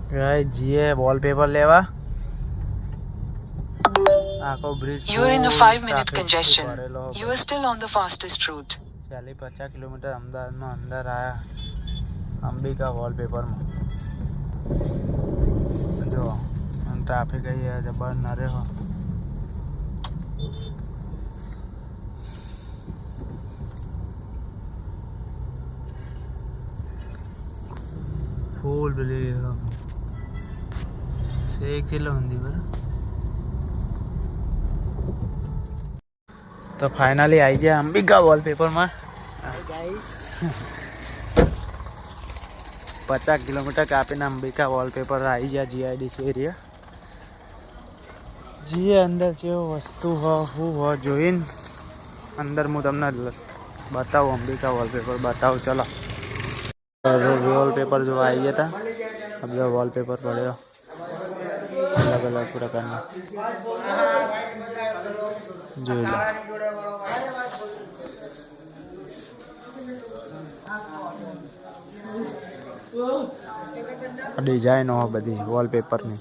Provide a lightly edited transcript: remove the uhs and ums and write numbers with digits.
Guys જીએ wallpaper લેવા આખો bridge You are in a 5-minute congestion. You are still on the fastest route. 40-50 kilometre અમદાવાદમાં અંદર આયા અંબિકા વોલપેપરમાં જો ટ્રાફિક અહીંયા જબર ન રહ્યો ફૂલ પેલી શેક કેટલો ઊંધી બરાબર તો ફાઇનલી આવી ગયા અંબિકા વોલપેપરમાં 50 કિલોમીટર કાપીને અંબિકા વોલપેપર આવી ગયા જીઆઈડીસી એરિયા જીએ અંદર જેવો વસ્તુ હો શું હો જોઈને અંદર હું તમને બતાવું અંબિકા વોલપેપર બતાવું ચલો વોલપેપર જો આવી ગયા હતા બધો વોલપેપર પડ્યો અલગ અલગ પ્રકારના જોઈ લો ડિઝાઇનો બધી વોલપેપરની